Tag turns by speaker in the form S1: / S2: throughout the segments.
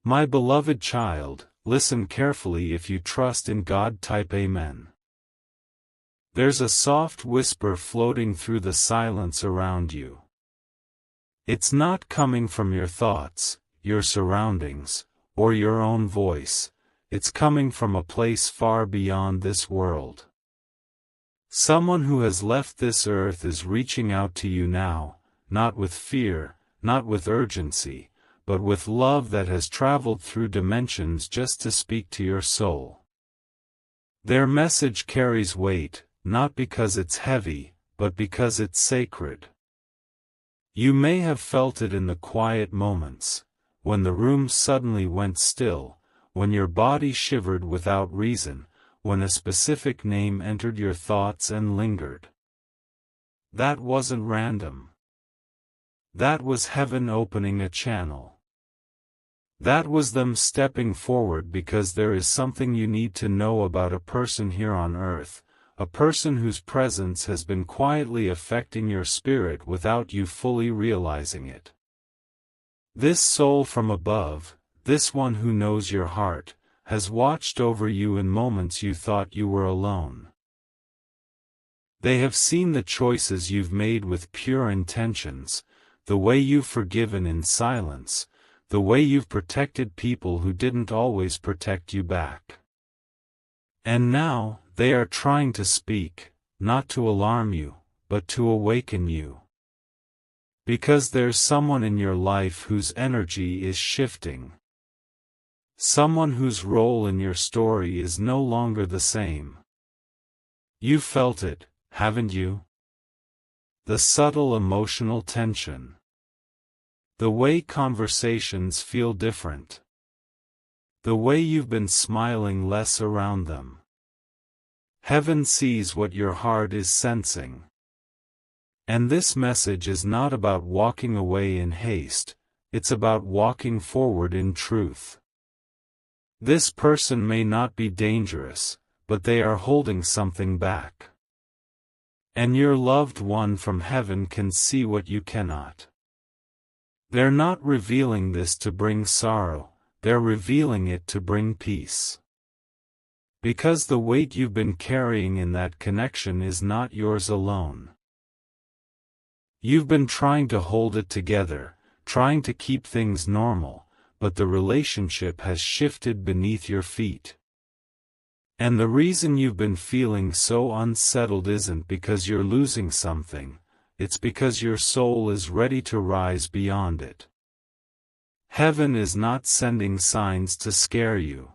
S1: My beloved child, listen carefully if you trust in God. Type Amen. There's a soft whisper floating through the silence around you. It's not coming from your thoughts, your surroundings, or your own voice. It's coming from a place far beyond this world. Someone who has left this earth is reaching out to you now, not with fear, not with urgency, but with love that has traveled through dimensions just to speak to your soul. Their message carries weight, not because it's heavy, but because it's sacred. You may have felt it in the quiet moments, when the room suddenly went still, when your body shivered without reason, when a specific name entered your thoughts and lingered. That wasn't random. That was heaven opening a channel. That was them stepping forward because there is something you need to know about a person here on earth, a person whose presence has been quietly affecting your spirit without you fully realizing it. This soul from above, this one who knows your heart, has watched over you in moments you thought you were alone. They have seen the choices you've made with pure intentions, the way you've forgiven in silence, the way you've protected people who didn't always protect you back. And now, they are trying to speak, not to alarm you, but to awaken you. Because there's someone in your life whose energy is shifting. Someone whose role in your story is no longer the same. You felt it, haven't you? The subtle emotional tension. The way conversations feel different. The way you've been smiling less around them. Heaven sees what your heart is sensing. And this message is not about walking away in haste, it's about walking forward in truth. This person may not be dangerous, but they are holding something back. And your loved one from heaven can see what you cannot. They're not revealing this to bring sorrow, they're revealing it to bring peace. Because the weight you've been carrying in that connection is not yours alone. You've been trying to hold it together, trying to keep things normal, but the relationship has shifted beneath your feet. And the reason you've been feeling so unsettled isn't because you're losing something, it's because your soul is ready to rise beyond it. Heaven is not sending signs to scare you.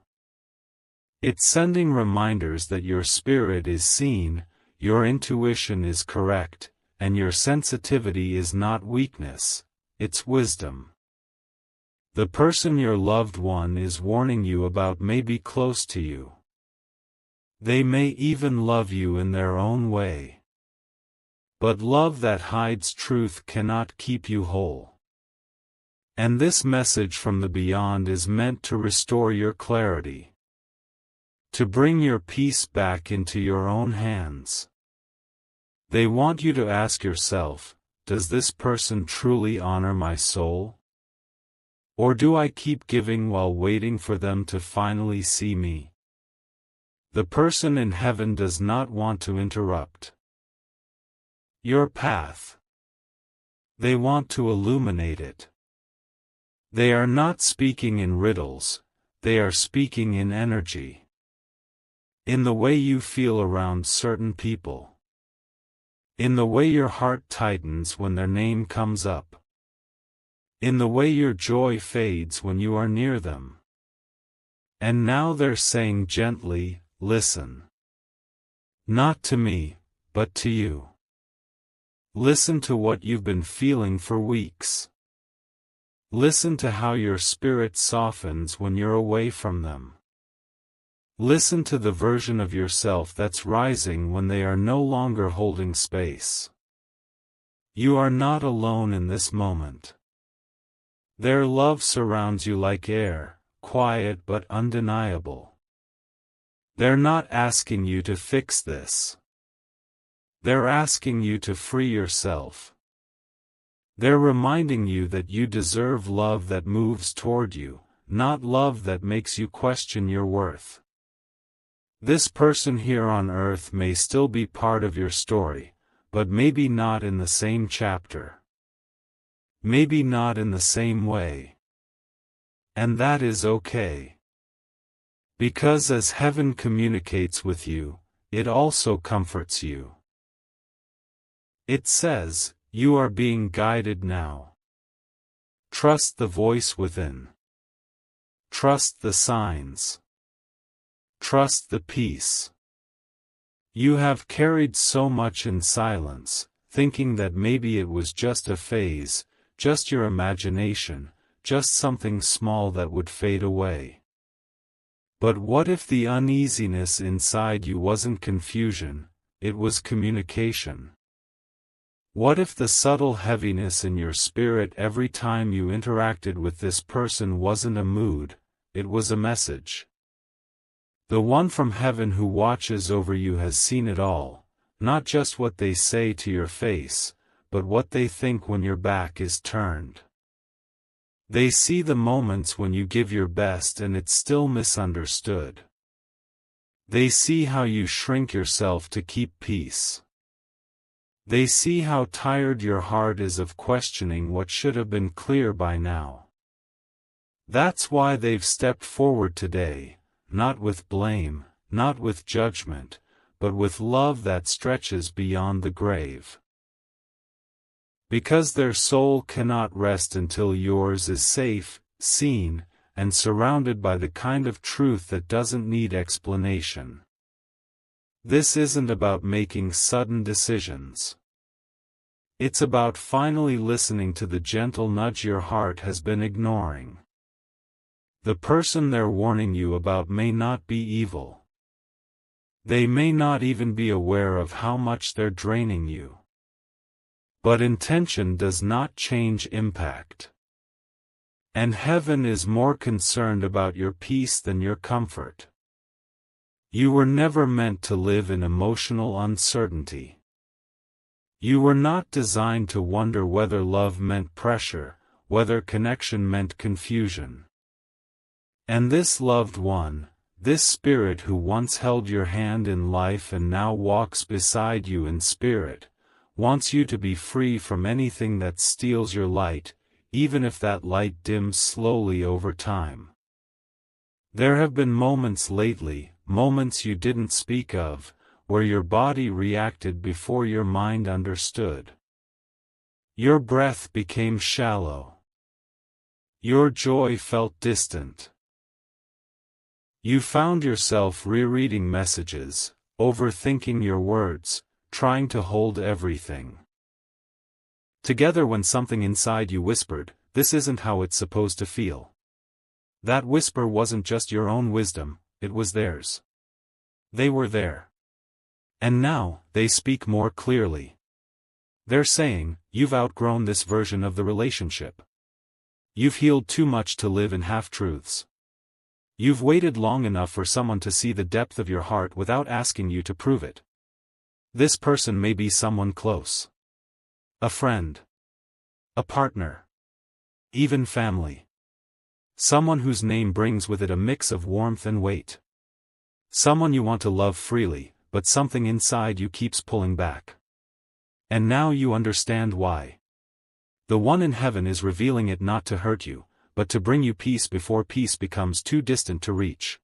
S1: It's sending reminders that your spirit is seen, your intuition is correct, and your sensitivity is not weakness, it's wisdom. The person your loved one is warning you about may be close to you. They may even love you in their own way. But love that hides truth cannot keep you whole. And this message from the beyond is meant to restore your clarity. To bring your peace back into your own hands. They want you to ask yourself, does this person truly honor my soul? Or do I keep giving while waiting for them to finally see me? The person in heaven does not want to interrupt your path. They want to illuminate it. They are not speaking in riddles, they are speaking in energy. In the way you feel around certain people. In the way your heart tightens when their name comes up. In the way your joy fades when you are near them. And now they're saying gently, listen. Not to me, but to you. Listen to what you've been feeling for weeks. Listen to how your spirit softens when you're away from them. Listen to the version of yourself that's rising when they are no longer holding space. You are not alone in this moment. Their love surrounds you like air, quiet but undeniable. They're not asking you to fix this. They're asking you to free yourself. They're reminding you that you deserve love that moves toward you, not love that makes you question your worth. This person here on earth may still be part of your story, but maybe not in the same chapter. Maybe not in the same way. And that is okay. Because as heaven communicates with you, it also comforts you. It says, you are being guided now. Trust the voice within. Trust the signs. Trust the peace. You have carried so much in silence, thinking that maybe it was just a phase, just your imagination, just something small that would fade away. But what if the uneasiness inside you wasn't confusion, it was communication? What if the subtle heaviness in your spirit every time you interacted with this person wasn't a mood, it was a message? The one from heaven who watches over you has seen it all, not just what they say to your face, but what they think when your back is turned. They see the moments when you give your best and it's still misunderstood. They see how you shrink yourself to keep peace. They see how tired your heart is of questioning what should have been clear by now. That's why they've stepped forward today, not with blame, not with judgment, but with love that stretches beyond the grave. Because their soul cannot rest until yours is safe, seen, and surrounded by the kind of truth that doesn't need explanation. This isn't about making sudden decisions. It's about finally listening to the gentle nudge your heart has been ignoring. The person they're warning you about may not be evil. They may not even be aware of how much they're draining you. But intention does not change impact. And heaven is more concerned about your peace than your comfort. You were never meant to live in emotional uncertainty. You were not designed to wonder whether love meant pressure, whether connection meant confusion. And this loved one, this spirit who once held your hand in life and now walks beside you in spirit, wants you to be free from anything that steals your light, even if that light dims slowly over time. There have been moments lately, moments you didn't speak of, where your body reacted before your mind understood. Your breath became shallow. Your joy felt distant. You found yourself rereading messages, overthinking your words, trying to hold everything together when something inside you whispered, "This isn't how it's supposed to feel." That whisper wasn't just your own wisdom, it was theirs. They were there. And now, they speak more clearly. They're saying, you've outgrown this version of the relationship. You've healed too much to live in half-truths. You've waited long enough for someone to see the depth of your heart without asking you to prove it. This person may be someone close. A friend. A partner. Even family. Someone whose name brings with it a mix of warmth and weight. Someone you want to love freely, but something inside you keeps pulling back. And now you understand why. The one in heaven is revealing it not to hurt you, but to bring you peace before peace becomes too distant to reach.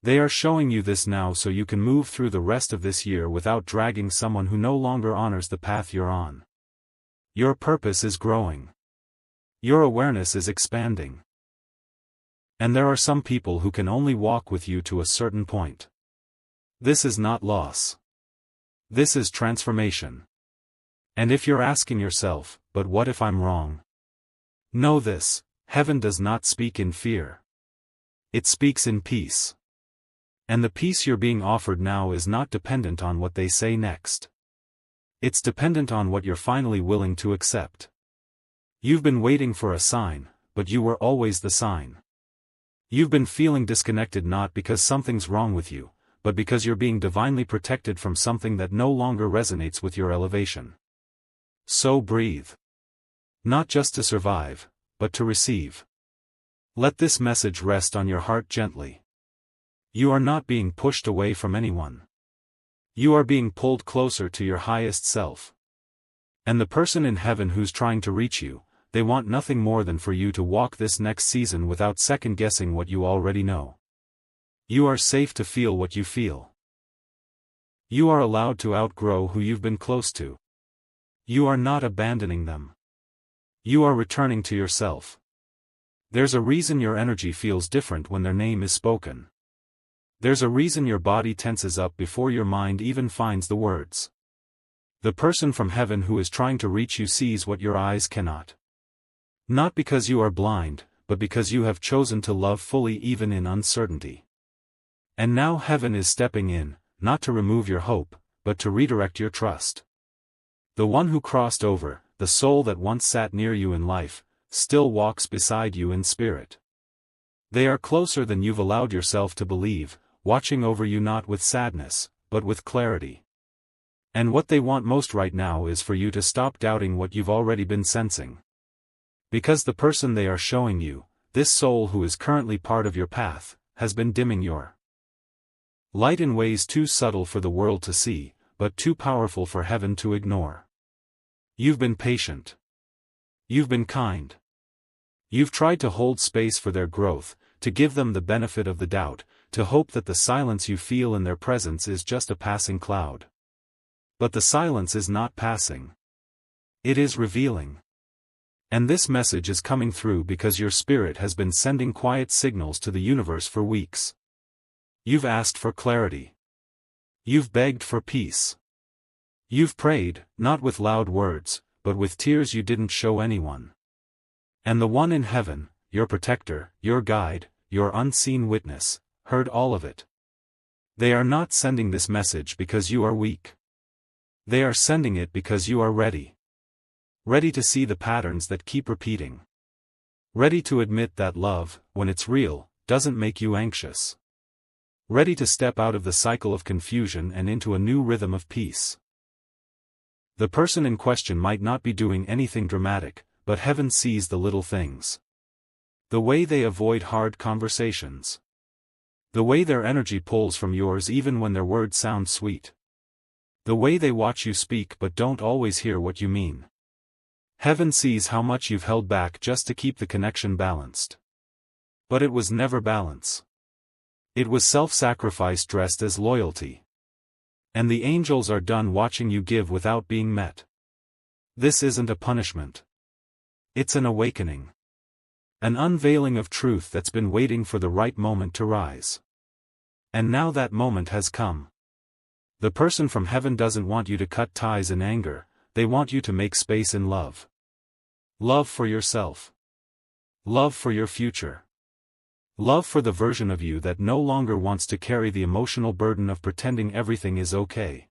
S1: They are showing you this now so you can move through the rest of this year without dragging someone who no longer honors the path you're on. Your purpose is growing. Your awareness is expanding. And there are some people who can only walk with you to a certain point. This is not loss. This is transformation. And if you're asking yourself, but what if I'm wrong? Know this, heaven does not speak in fear. It speaks in peace. And the peace you're being offered now is not dependent on what they say next. It's dependent on what you're finally willing to accept. You've been waiting for a sign, but you were always the sign. You've been feeling disconnected not because something's wrong with you, but because you're being divinely protected from something that no longer resonates with your elevation. So breathe. Not just to survive, but to receive. Let this message rest on your heart gently. You are not being pushed away from anyone. You are being pulled closer to your highest self. And the person in heaven who's trying to reach you, they want nothing more than for you to walk this next season without second-guessing what you already know. You are safe to feel what you feel. You are allowed to outgrow who you've been close to. You are not abandoning them. You are returning to yourself. There's a reason your energy feels different when their name is spoken. There's a reason your body tenses up before your mind even finds the words. The person from heaven who is trying to reach you sees what your eyes cannot. Not because you are blind, but because you have chosen to love fully even in uncertainty. And now heaven is stepping in, not to remove your hope, but to redirect your trust. The one who crossed over, the soul that once sat near you in life, still walks beside you in spirit. They are closer than you've allowed yourself to believe, watching over you not with sadness, but with clarity. And what they want most right now is for you to stop doubting what you've already been sensing. Because the person they are showing you, this soul who is currently part of your path, has been dimming your light in ways too subtle for the world to see, but too powerful for heaven to ignore. You've been patient. You've been kind. You've tried to hold space for their growth, to give them the benefit of the doubt, to hope that the silence you feel in their presence is just a passing cloud. But the silence is not passing. It is revealing. And this message is coming through because your spirit has been sending quiet signals to the universe for weeks. You've asked for clarity. You've begged for peace. You've prayed, not with loud words, but with tears you didn't show anyone. And the one in heaven, your protector, your guide, your unseen witness, heard all of it. They are not sending this message because you are weak. They are sending it because you are ready. Ready to see the patterns that keep repeating. Ready to admit that love, when it's real, doesn't make you anxious. Ready to step out of the cycle of confusion and into a new rhythm of peace. The person in question might not be doing anything dramatic, but heaven sees the little things. The way they avoid hard conversations. The way their energy pulls from yours even when their words sound sweet. The way they watch you speak but don't always hear what you mean. Heaven sees how much you've held back just to keep the connection balanced. But it was never balance. It was self-sacrifice dressed as loyalty. And the angels are done watching you give without being met. This isn't a punishment. It's an awakening. An unveiling of truth that's been waiting for the right moment to rise. And now that moment has come. The person from heaven doesn't want you to cut ties in anger, they want you to make space in love. Love for yourself. Love for your future. Love for the version of you that no longer wants to carry the emotional burden of pretending everything is okay.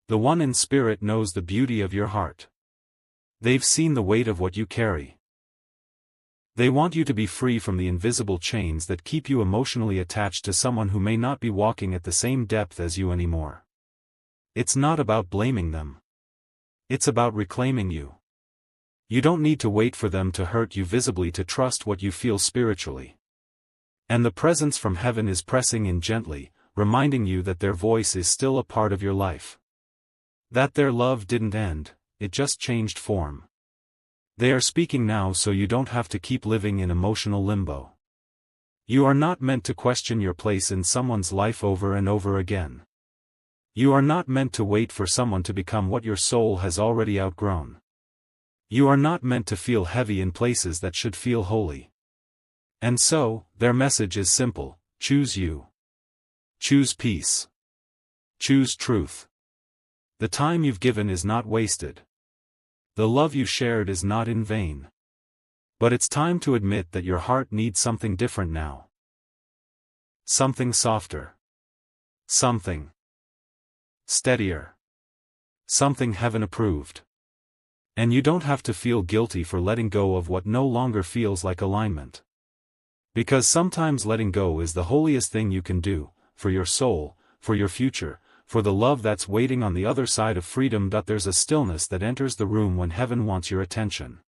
S1: The one in spirit knows the beauty of your heart. They've seen the weight of what you carry. They want you to be free from the invisible chains that keep you emotionally attached to someone who may not be walking at the same depth as you anymore. It's not about blaming them. It's about reclaiming you. You don't need to wait for them to hurt you visibly to trust what you feel spiritually. And the presence from heaven is pressing in gently, reminding you that their voice is still a part of your life. That their love didn't end, it just changed form. They are speaking now so you don't have to keep living in emotional limbo. You are not meant to question your place in someone's life over and over again. You are not meant to wait for someone to become what your soul has already outgrown. You are not meant to feel heavy in places that should feel holy. And so, their message is simple: choose you. Choose peace. Choose truth. The time you've given is not wasted. The love you shared is not in vain. But it's time to admit that your heart needs something different now. Something softer. Something steadier. Something heaven approved. And you don't have to feel guilty for letting go of what no longer feels like alignment. Because sometimes letting go is the holiest thing you can do, for your soul, for your future, for the love that's waiting on the other side of freedom. There's a stillness that enters the room when heaven wants your attention.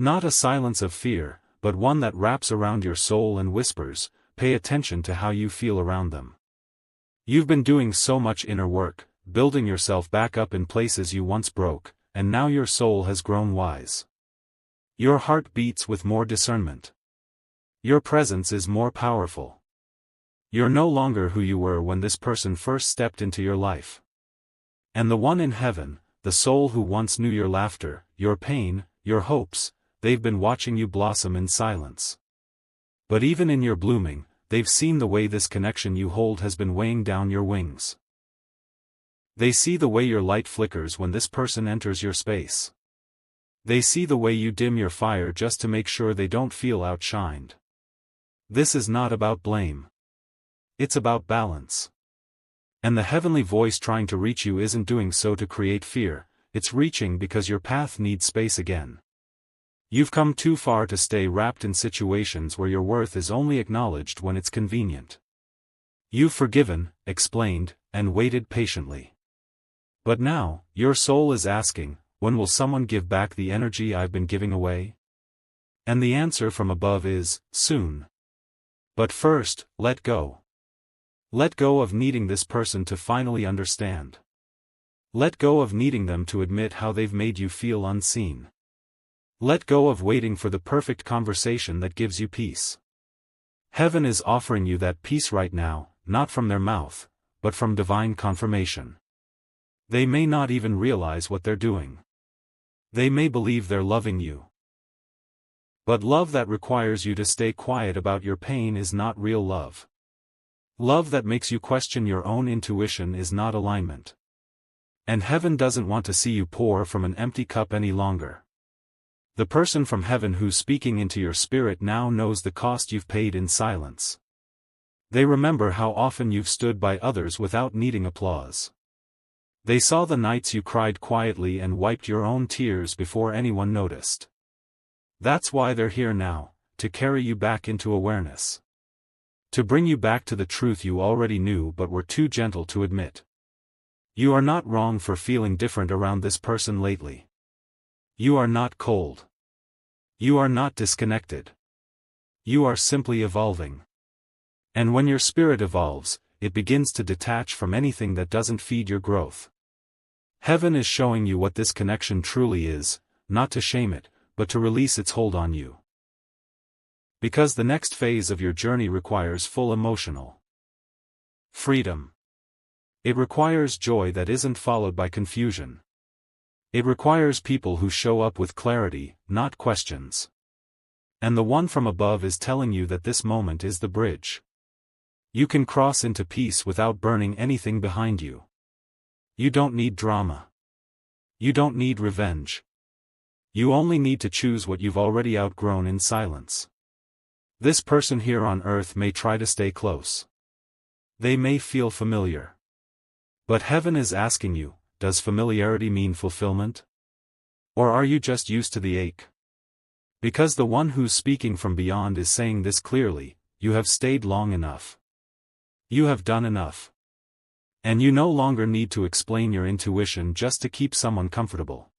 S1: Not a silence of fear, but one that wraps around your soul and whispers, "Pay attention to how you feel around them." You've been doing so much inner work, building yourself back up in places you once broke, and now your soul has grown wise. Your heart beats with more discernment. Your presence is more powerful. You're no longer who you were when this person first stepped into your life. And the one in heaven, the soul who once knew your laughter, your pain, your hopes, they've been watching you blossom in silence. But even in your blooming, they've seen the way this connection you hold has been weighing down your wings. They see the way your light flickers when this person enters your space. They see the way you dim your fire just to make sure they don't feel outshined. This is not about blame. It's about balance. And the heavenly voice trying to reach you isn't doing so to create fear, it's reaching because your path needs space again. You've come too far to stay wrapped in situations where your worth is only acknowledged when it's convenient. You've forgiven, explained, and waited patiently. But now, your soul is asking, when will someone give back the energy I've been giving away? And the answer from above is, soon. But first, let go. Let go of needing this person to finally understand. Let go of needing them to admit how they've made you feel unseen. Let go of waiting for the perfect conversation that gives you peace. Heaven is offering you that peace right now, not from their mouth, but from divine confirmation. They may not even realize what they're doing. They may believe they're loving you. But love that requires you to stay quiet about your pain is not real love. Love that makes you question your own intuition is not alignment. And heaven doesn't want to see you pour from an empty cup any longer. The person from heaven who's speaking into your spirit now knows the cost you've paid in silence. They remember how often you've stood by others without needing applause. They saw the nights you cried quietly and wiped your own tears before anyone noticed. That's why they're here now, to carry you back into awareness. To bring you back to the truth you already knew but were too gentle to admit. You are not wrong for feeling different around this person lately. You are not cold. You are not disconnected. You are simply evolving. And when your spirit evolves, it begins to detach from anything that doesn't feed your growth. Heaven is showing you what this connection truly is, not to shame it, but to release its hold on you. Because the next phase of your journey requires full emotional freedom. It requires joy that isn't followed by confusion. It requires people who show up with clarity, not questions. And the one from above is telling you that this moment is the bridge. You can cross into peace without burning anything behind you. You don't need drama. You don't need revenge. You only need to choose what you've already outgrown in silence. This person here on earth may try to stay close. They may feel familiar. But heaven is asking you, does familiarity mean fulfillment? Or are you just used to the ache? Because the one who's speaking from beyond is saying this clearly, you have stayed long enough. You have done enough. And you no longer need to explain your intuition just to keep someone comfortable.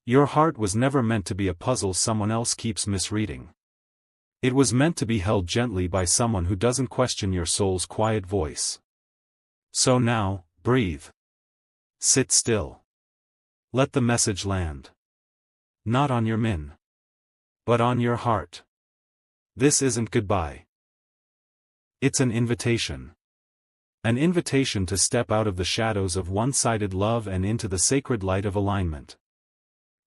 S1: Your heart was never meant to be a puzzle someone else keeps misreading. It was meant to be held gently by someone who doesn't question your soul's quiet voice. So now, breathe. Sit still. Let the message land. Not on your min. But on your heart. This isn't goodbye. It's an invitation. An invitation to step out of the shadows of one-sided love and into the sacred light of alignment.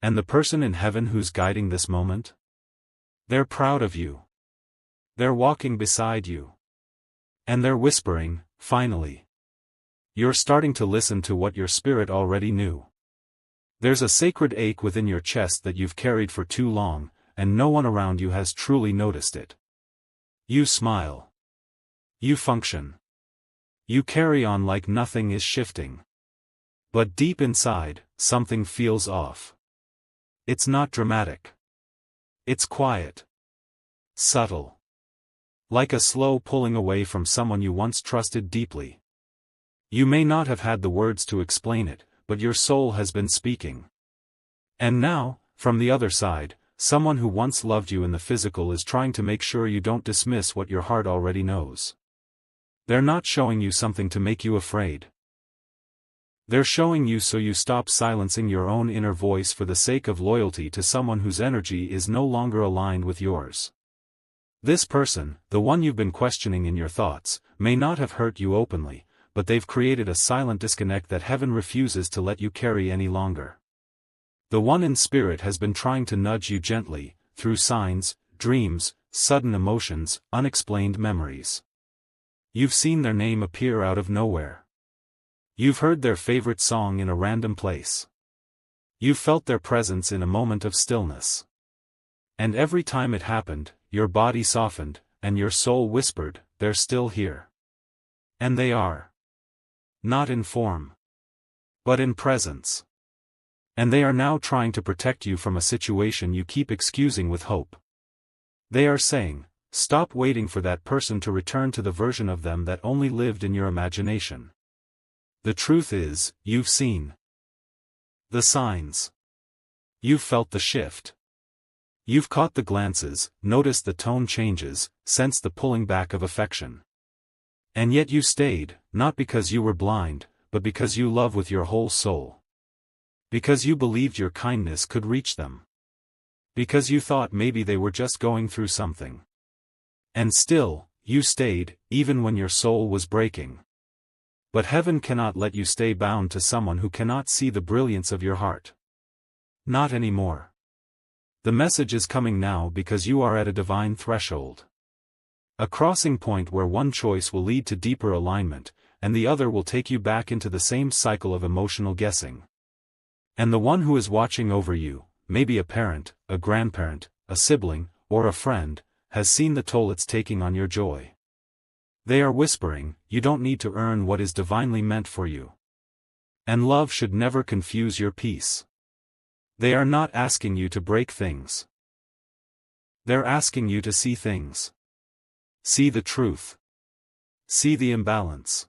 S1: And the person in heaven who's guiding this moment? They're proud of you. They're walking beside you. And they're whispering, finally. You're starting to listen to what your spirit already knew. There's a sacred ache within your chest that you've carried for too long, and no one around you has truly noticed it. You smile. You function. You carry on like nothing is shifting. But deep inside, something feels off. It's not dramatic. It's quiet. Subtle. Like a slow pulling away from someone you once trusted deeply. You may not have had the words to explain it, but your soul has been speaking. And now, from the other side, someone who once loved you in the physical is trying to make sure you don't dismiss what your heart already knows. They're not showing you something to make you afraid. They're showing you so you stop silencing your own inner voice for the sake of loyalty to someone whose energy is no longer aligned with yours. This person, the one you've been questioning in your thoughts, may not have hurt you openly, but they've created a silent disconnect that heaven refuses to let you carry any longer. The one in spirit has been trying to nudge you gently, through signs, dreams, sudden emotions, unexplained memories. You've seen their name appear out of nowhere. You've heard their favorite song in a random place. You've felt their presence in a moment of stillness. And every time it happened, your body softened, and your soul whispered, "They're still here." And they are. Not in form, but in presence. And they are now trying to protect you from a situation you keep excusing with hope. They are saying, stop waiting for that person to return to the version of them that only lived in your imagination. The truth is, you've seen the signs. You've felt the shift. You've caught the glances, noticed the tone changes, sensed the pulling back of affection. And yet you stayed, not because you were blind, but because you love with your whole soul. Because you believed your kindness could reach them. Because you thought maybe they were just going through something. And still, you stayed, even when your soul was breaking. But heaven cannot let you stay bound to someone who cannot see the brilliance of your heart. Not anymore. The message is coming now because you are at a divine threshold. A crossing point where one choice will lead to deeper alignment, and the other will take you back into the same cycle of emotional guessing. And the one who is watching over you, maybe a parent, a grandparent, a sibling, or a friend, has seen the toll it's taking on your joy. They are whispering, you don't need to earn what is divinely meant for you. And love should never confuse your peace. They are not asking you to break things. They're asking you to see things. See the truth. See the imbalance.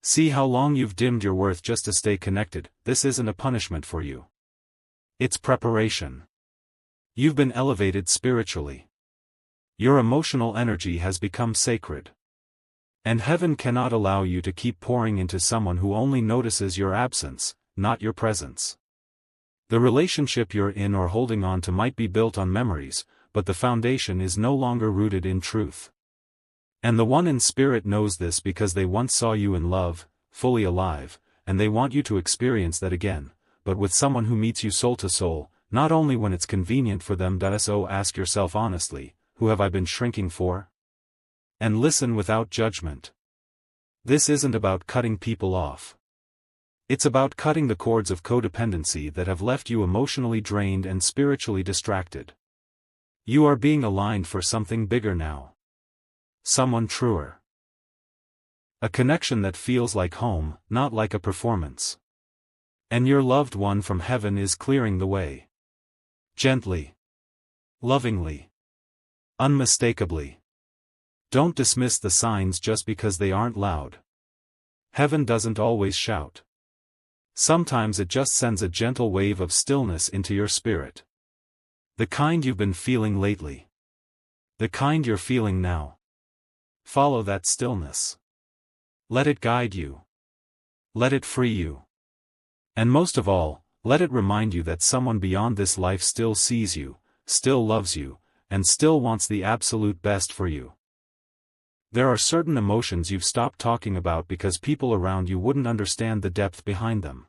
S1: See how long you've dimmed your worth just to stay connected. This isn't a punishment for you. It's preparation. You've been elevated spiritually. Your emotional energy has become sacred. And heaven cannot allow you to keep pouring into someone who only notices your absence, not your presence. The relationship you're in or holding on to might be built on memories, but the foundation is no longer rooted in truth. And the one in spirit knows this because they once saw you in love, fully alive, and they want you to experience that again, but with someone who meets you soul to soul, not only when it's convenient for them. So ask yourself honestly, who have I been shrinking for? And listen without judgment. This isn't about cutting people off. It's about cutting the cords of codependency that have left you emotionally drained and spiritually distracted. You are being aligned for something bigger now. Someone truer. A connection that feels like home, not like a performance. And your loved one from heaven is clearing the way. Gently. Lovingly. Unmistakably. Don't dismiss the signs just because they aren't loud. Heaven doesn't always shout. Sometimes it just sends a gentle wave of stillness into your spirit. The kind you've been feeling lately. The kind you're feeling now. Follow that stillness. Let it guide you. Let it free you. And most of all, let it remind you that someone beyond this life still sees you, still loves you, and still wants the absolute best for you. There are certain emotions you've stopped talking about because people around you wouldn't understand the depth behind them.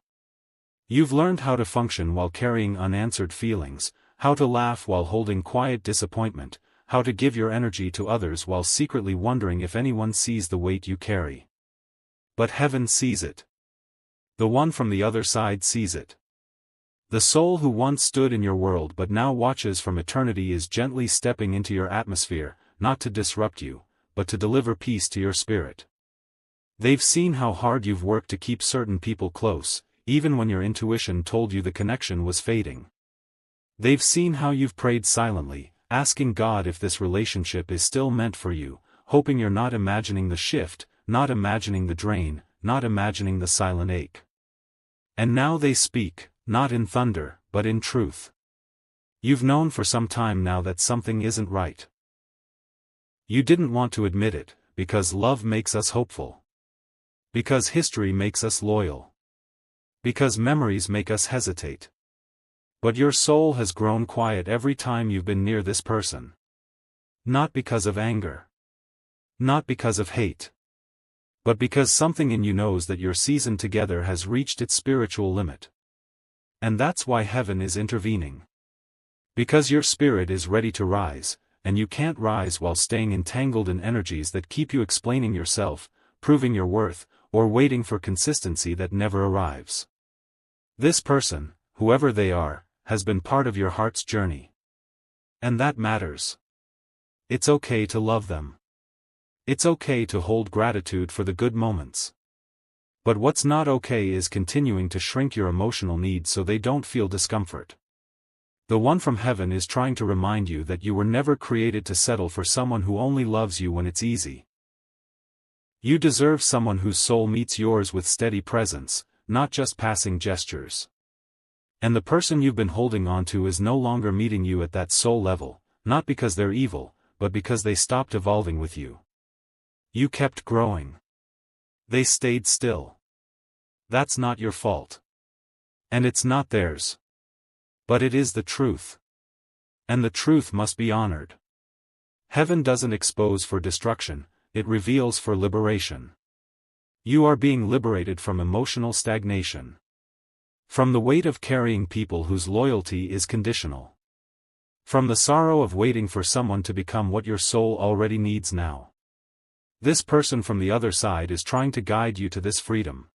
S1: You've learned how to function while carrying unanswered feelings, how to laugh while holding quiet disappointment, how to give your energy to others while secretly wondering if anyone sees the weight you carry. But heaven sees it. The one from the other side sees it. The soul who once stood in your world but now watches from eternity is gently stepping into your atmosphere, not to disrupt you, but to deliver peace to your spirit. They've seen how hard you've worked to keep certain people close, even when your intuition told you the connection was fading. They've seen how you've prayed silently, asking God if this relationship is still meant for you, hoping you're not imagining the shift, not imagining the drain, not imagining the silent ache. And now they speak, not in thunder, but in truth. You've known for some time now that something isn't right. You didn't want to admit it, because love makes us hopeful. Because history makes us loyal. Because memories make us hesitate. But your soul has grown quiet every time you've been near this person. Not because of anger. Not because of hate. But because something in you knows that your season together has reached its spiritual limit. And that's why heaven is intervening. Because your spirit is ready to rise, and you can't rise while staying entangled in energies that keep you explaining yourself, proving your worth, or waiting for consistency that never arrives. This person, whoever they are, has been part of your heart's journey. And that matters. It's okay to love them. It's okay to hold gratitude for the good moments. But what's not okay is continuing to shrink your emotional needs so they don't feel discomfort. The one from heaven is trying to remind you that you were never created to settle for someone who only loves you when it's easy. You deserve someone whose soul meets yours with steady presence, not just passing gestures. And the person you've been holding on to is no longer meeting you at that soul level, not because they're evil, but because they stopped evolving with you. You kept growing. They stayed still. That's not your fault. And it's not theirs. But it is the truth. And the truth must be honored. Heaven doesn't expose for destruction, it reveals for liberation. You are being liberated from emotional stagnation. From the weight of carrying people whose loyalty is conditional. From the sorrow of waiting for someone to become what your soul already needs now. This person from the other side is trying to guide you to this freedom.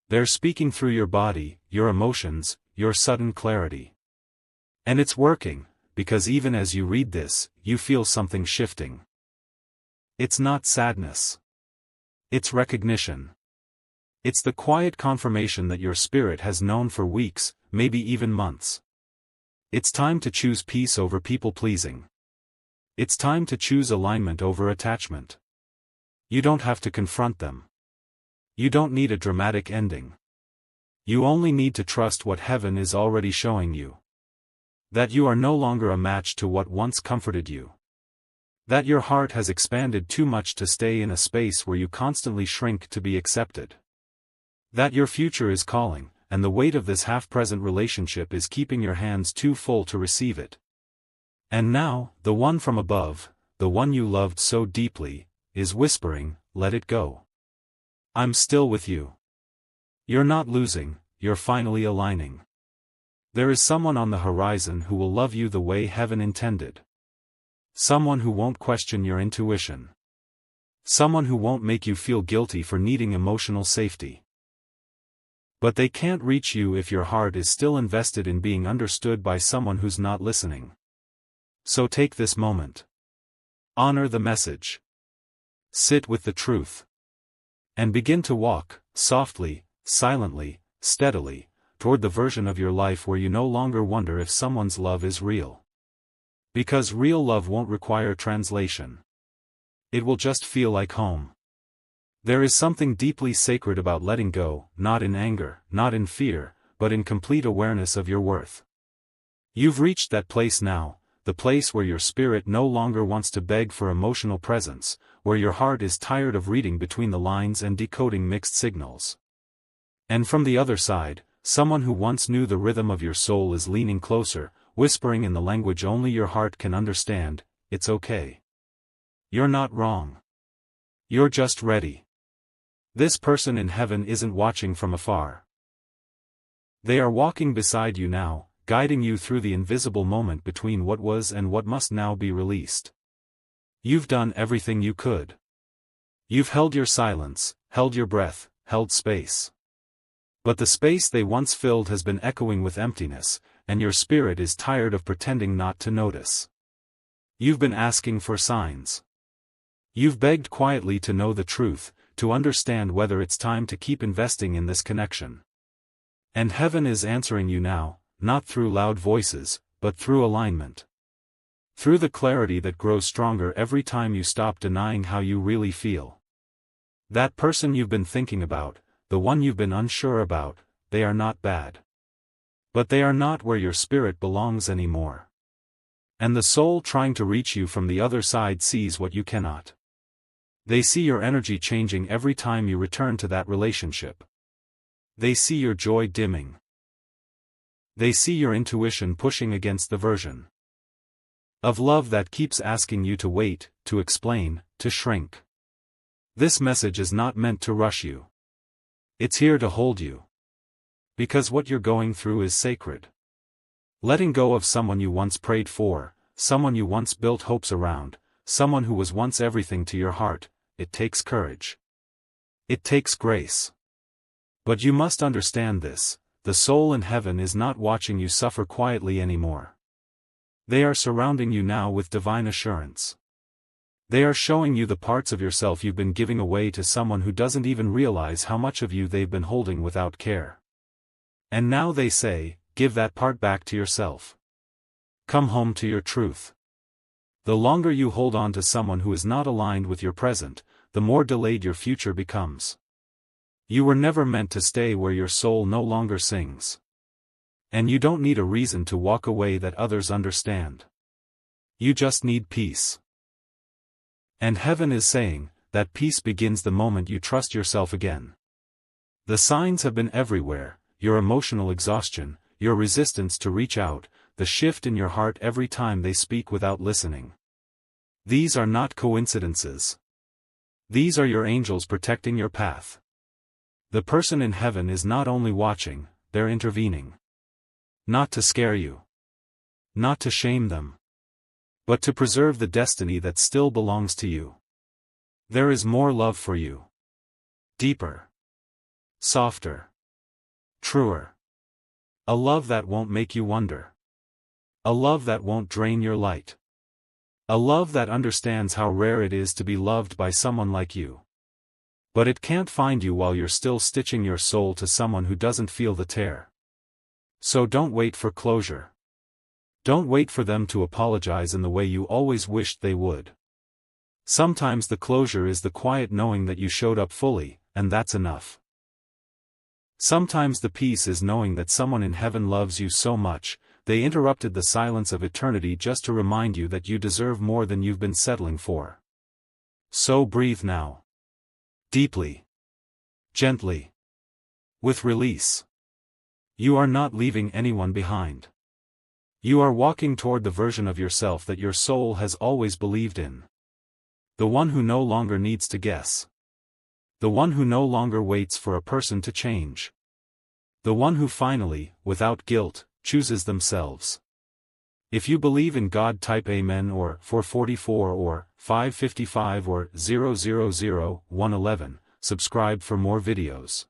S1: They're speaking through your body, your emotions, your sudden clarity. And it's working, because even as you read this, you feel something shifting. It's not sadness. It's recognition. It's the quiet confirmation that your spirit has known for weeks, maybe even months. It's time to choose peace over people-pleasing. It's time to choose alignment over attachment. You don't have to confront them. You don't need a dramatic ending. You only need to trust what heaven is already showing you. That you are no longer a match to what once comforted you. That your heart has expanded too much to stay in a space where you constantly shrink to be accepted. That your future is calling, and the weight of this half-present relationship is keeping your hands too full to receive it. And now, the one from above, the one you loved so deeply, is whispering, let it go. I'm still with you. You're not losing, you're finally aligning. There is someone on the horizon who will love you the way heaven intended. Someone who won't question your intuition. Someone who won't make you feel guilty for needing emotional safety. But they can't reach you if your heart is still invested in being understood by someone who's not listening. So take this moment. Honor the message. Sit with the truth. And begin to walk, softly, silently, steadily, toward the version of your life where you no longer wonder if someone's love is real. Because real love won't require translation. It will just feel like home. There is something deeply sacred about letting go, not in anger, not in fear, but in complete awareness of your worth. You've reached that place now, the place where your spirit no longer wants to beg for emotional presence, where your heart is tired of reading between the lines and decoding mixed signals. And from the other side, someone who once knew the rhythm of your soul is leaning closer, whispering in the language only your heart can understand, it's okay. You're not wrong. You're just ready. This person in heaven isn't watching from afar. They are walking beside you now, guiding you through the invisible moment between what was and what must now be released. You've done everything you could. You've held your silence, held your breath, held space. But the space they once filled has been echoing with emptiness, and your spirit is tired of pretending not to notice. You've been asking for signs. You've begged quietly to know the truth, to understand whether it's time to keep investing in this connection. And heaven is answering you now, not through loud voices, but through alignment. Through the clarity that grows stronger every time you stop denying how you really feel. That person you've been thinking about, the one you've been unsure about, they are not bad. But they are not where your spirit belongs anymore. And the soul trying to reach you from the other side sees what you cannot. They see your energy changing every time you return to that relationship. They see your joy dimming. They see your intuition pushing against the version of love that keeps asking you to wait, to explain, to shrink. This message is not meant to rush you. It's here to hold you. Because what you're going through is sacred. Letting go of someone you once prayed for, someone you once built hopes around, someone who was once everything to your heart, it takes courage. It takes grace. But you must understand this, the soul in heaven is not watching you suffer quietly anymore. They are surrounding you now with divine assurance. They are showing you the parts of yourself you've been giving away to someone who doesn't even realize how much of you they've been holding without care. And now they say, give that part back to yourself. Come home to your truth. The longer you hold on to someone who is not aligned with your present, the more delayed your future becomes. You were never meant to stay where your soul no longer sings. And you don't need a reason to walk away that others understand. You just need peace. And heaven is saying, that peace begins the moment you trust yourself again. The signs have been everywhere, your emotional exhaustion, your resistance to reach out, the shift in your heart every time they speak without listening. These are not coincidences. These are your angels protecting your path. The person in heaven is not only watching, they're intervening. Not to scare you. Not to shame them. But to preserve the destiny that still belongs to you. There is more love for you. Deeper. Softer. Truer. A love that won't make you wonder. A love that won't drain your light. A love that understands how rare it is to be loved by someone like you. But it can't find you while you're still stitching your soul to someone who doesn't feel the tear. So don't wait for closure. Don't wait for them to apologize in the way you always wished they would. Sometimes the closure is the quiet knowing that you showed up fully, and that's enough. Sometimes the peace is knowing that someone in heaven loves you so much, they interrupted the silence of eternity just to remind you that you deserve more than you've been settling for. So breathe now. Deeply. Gently. With release. You are not leaving anyone behind. You are walking toward the version of yourself that your soul has always believed in. The one who no longer needs to guess. The one who no longer waits for a person to change. The one who finally, without guilt, chooses themselves. If you believe in God, type Amen or 444 or 555 or 000 111, subscribe for more videos.